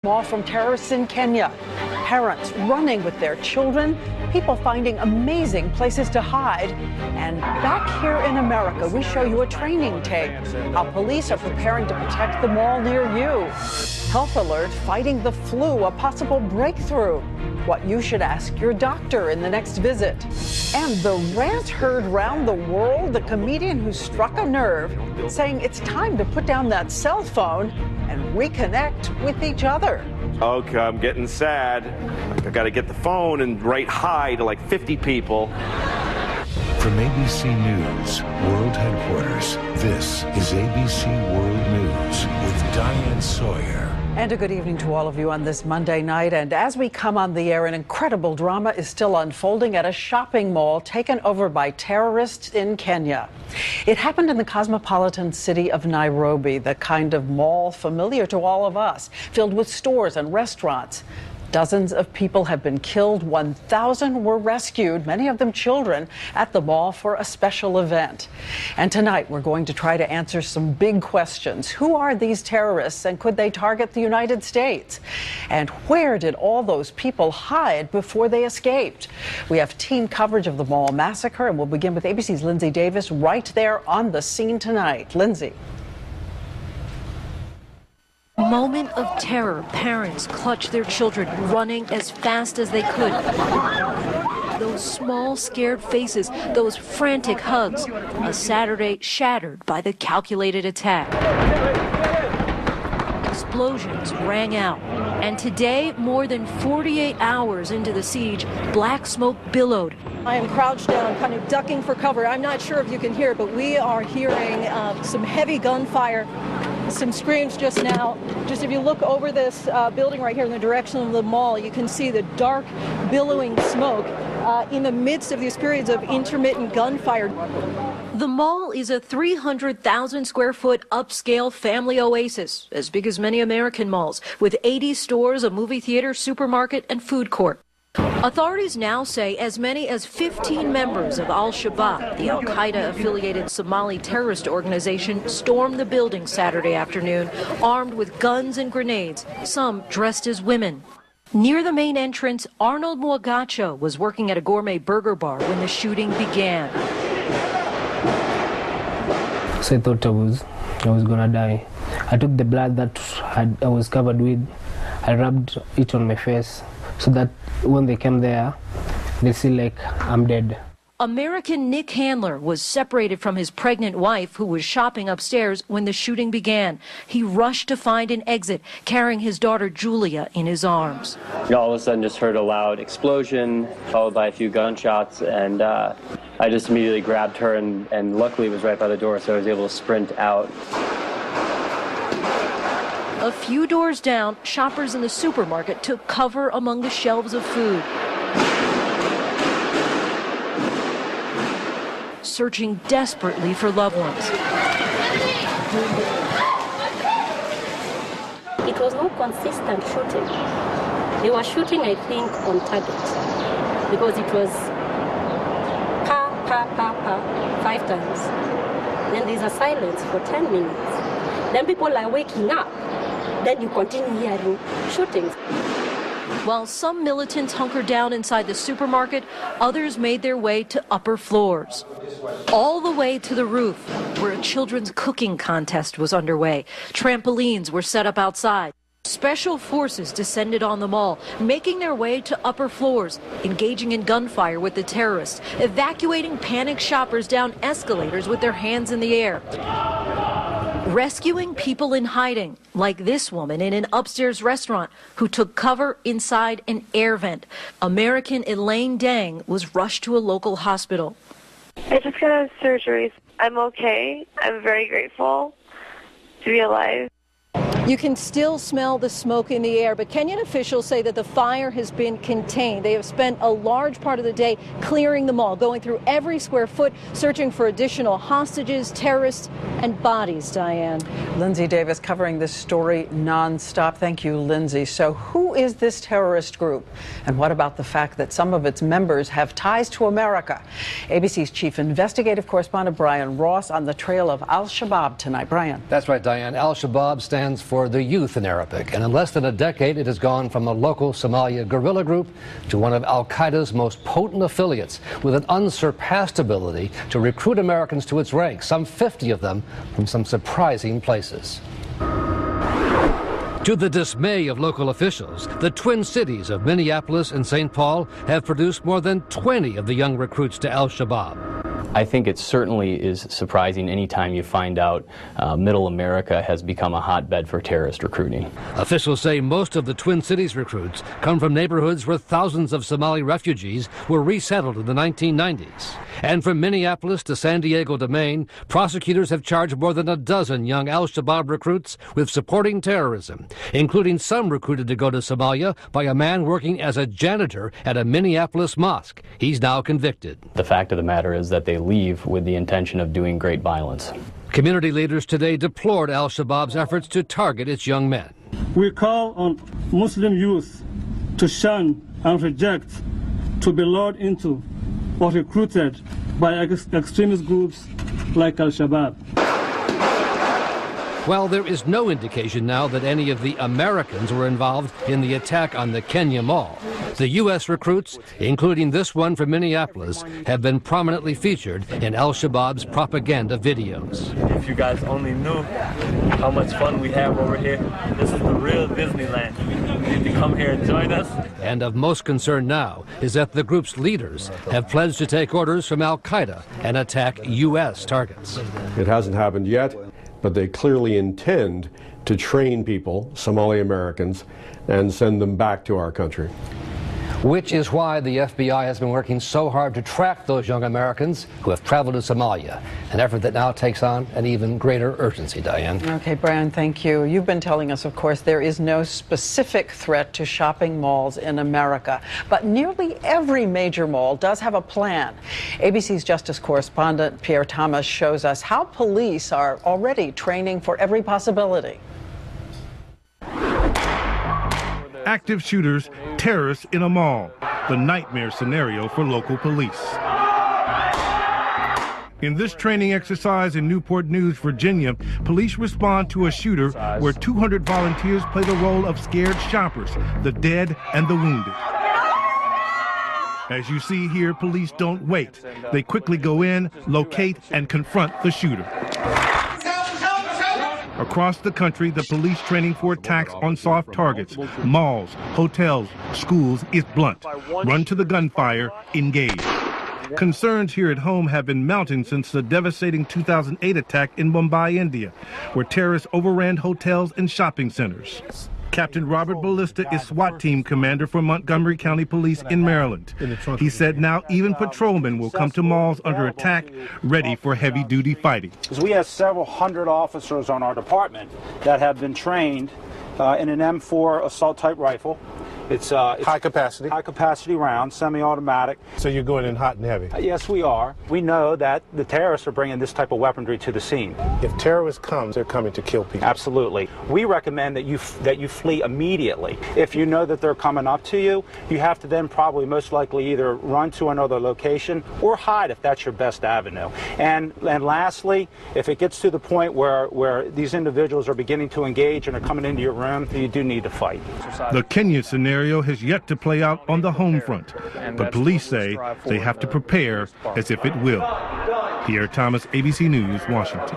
All from terrorists in Kenya. Parents running with their children, people finding amazing places to hide. And back here in America, we show you a training tape, how police are preparing to protect the mall near you. Health alert, fighting the flu, a possible breakthrough. What you should ask your doctor in the next visit. And the rant heard round the world, the comedian who struck a nerve, saying it's time to put down that cell phone and reconnect with each other. Okay, I'm getting sad. I gotta get the phone and write hi to like 50 people. From ABC News, World Headquarters, this is ABC World News with Diane Sawyer. And a good evening to all of you on this Monday night. And as we come on the air, an incredible drama is still unfolding at a shopping mall taken over by terrorists in Kenya. It happened in the cosmopolitan city of Nairobi, the kind of mall familiar to all of us, filled with stores and restaurants. Dozens of people have been killed, 1,000 were rescued, many of them children, at the mall for a special event. And tonight we're going to try to answer some big questions. Who are these terrorists and could they target the United States? And where did all those people hide before they escaped? We have team coverage of the mall massacre, and we'll begin with ABC's Lindsay Davis right there on the scene tonight. Lindsay. Moment of terror. Parents clutch their children, running as fast as they could. Those small, scared faces, those frantic hugs. A Saturday shattered by the calculated attack. Explosions rang out. And today, more than 48 hours into the siege, black smoke billowed. I am crouched down, kind of ducking for cover. I'm not sure if you can hear it, but we are hearing some heavy gunfire. Some screams just now. Just if you look over this building right here in the direction of the mall, you can see the dark, billowing smoke in the midst of these periods of intermittent gunfire. The mall is a 300,000 square foot upscale family oasis, as big as many American malls, with 80 stores, a movie theater, supermarket, and food court. Authorities now say as many as 15 members of Al-Shabaab, the Al-Qaeda-affiliated Somali terrorist organization, stormed the building Saturday afternoon, armed with guns and grenades, some dressed as women. Near the main entrance, Arnold Mwagacho was working at a gourmet burger bar when the shooting began. So I thought I was gonna die. I took the blood that I was covered with, I rubbed it on my face, so that when they came there, they see like I'm dead. American Nick Handler was separated from his pregnant wife, who was shopping upstairs when the shooting began. He rushed to find an exit, carrying his daughter Julia in his arms. All of a sudden just heard a loud explosion, followed by a few gunshots, and I just immediately grabbed her, and luckily it was right by the door, so I was able to sprint out. A few doors down, shoppers in the supermarket took cover among the shelves of food, searching desperately for loved ones. It was no consistent shooting. They were shooting, I think, on target, because it was pa, pa, pa, pa, 5 times. Then there's a silence for 10 minutes. Then people are waking up. Then you continue hearing shootings. While some militants hunkered down inside the supermarket, others made their way to upper floors. All the way to the roof, where a children's cooking contest was underway. Trampolines were set up outside. Special forces descended on the mall, making their way to upper floors, engaging in gunfire with the terrorists, evacuating panicked shoppers down escalators with their hands in the air. Rescuing people in hiding, like this woman in an upstairs restaurant who took cover inside an air vent. American Elaine Dang was rushed to a local hospital. I just got out of surgery. I'm okay. I'm very grateful to be alive. You can still smell the smoke in the air, but Kenyan officials say that the fire has been contained. They have spent a large part of the day clearing the mall, going through every square foot, searching for additional hostages, terrorists, and bodies, Diane. Lindsay Davis covering this story nonstop. Thank you, Lindsay. So who is this terrorist group? And what about the fact that some of its members have ties to America? ABC's chief investigative correspondent Brian Ross on the trail of Al-Shabaab tonight. Brian. That's right, Diane. Al-Shabaab stands for the youth in Arabic, and in less than a decade it has gone from a local Somalia guerrilla group to one of Al-Qaeda's most potent affiliates, with an unsurpassed ability to recruit Americans to its ranks, some 50 of them from some surprising places. To the dismay of local officials, the twin cities of Minneapolis and St. Paul have produced more than 20 of the young recruits to Al-Shabaab. I think it certainly is surprising anytime you find out Middle America has become a hotbed for terrorist recruiting. Officials say most of the Twin Cities recruits come from neighborhoods where thousands of Somali refugees were resettled in the 1990s. And from Minneapolis to San Diego to Maine, prosecutors have charged more than a dozen young Al-Shabaab recruits with supporting terrorism, including some recruited to go to Somalia by a man working as a janitor at a Minneapolis mosque. He's now convicted. The fact of the matter is that they leave with the intention of doing great violence. Community leaders today deplored Al-Shabaab's efforts to target its young men. We call on Muslim youth to shun and reject, to be lured into or recruited by extremist groups like Al-Shabaab. Well, there is no indication now that any of the Americans were involved in the attack on the Kenya Mall. The U.S. recruits, including this one from Minneapolis, have been prominently featured in Al-Shabaab's propaganda videos. If you guys only knew how much fun we have over here, this is the real Disneyland. You need to come here and join us. And of most concern now is that the group's leaders have pledged to take orders from Al-Qaeda and attack U.S. targets. It hasn't happened yet, but they clearly intend to train people, Somali Americans, and send them back to our country. Which is why the FBI has been working so hard to track those young Americans who have traveled to Somalia, an effort that now takes on an even greater urgency, Diane. Okay, Brian, thank you. You've been telling us, of course, there is no specific threat to shopping malls in America, but nearly every major mall does have a plan. ABC's justice correspondent Pierre Thomas shows us how police are already training for every possibility. Active shooters, terrorists in a mall, the nightmare scenario for local police. In this training exercise in Newport News, Virginia, police respond to a shooter where 200 volunteers play the role of scared shoppers, the dead and the wounded. As you see here, police don't wait. They quickly go in, locate, and confront the shooter. Across the country, the police training for attacks on soft targets, malls, hotels, schools is blunt. Run to the gunfire, engage. Concerns here at home have been mounting since the devastating 2008 attack in Mumbai, India, where terrorists overran hotels and shopping centers. Captain Robert Ballista is SWAT team commander for Montgomery County Police in Maryland. He said now even patrolmen will come to malls under attack, ready for heavy-duty fighting. We have several hundred officers on our department that have been trained in an M4 assault-type rifle. It's high capacity round, semi-automatic. So you're going in hot and heavy? Yes, we are. We know that the terrorists are bringing this type of weaponry to the scene. If terrorists come, they're coming to kill people. Absolutely. We recommend that you flee immediately. If you know that they're coming up to you, you have to then probably most likely either run to another location or hide if that's your best avenue. And lastly, if it gets to the point where these individuals are beginning to engage and are coming into your room, you do need to fight. The Kenya scenario has yet to play out on the home front, but police say they have to prepare as if it will. Pierre Thomas, ABC News, Washington.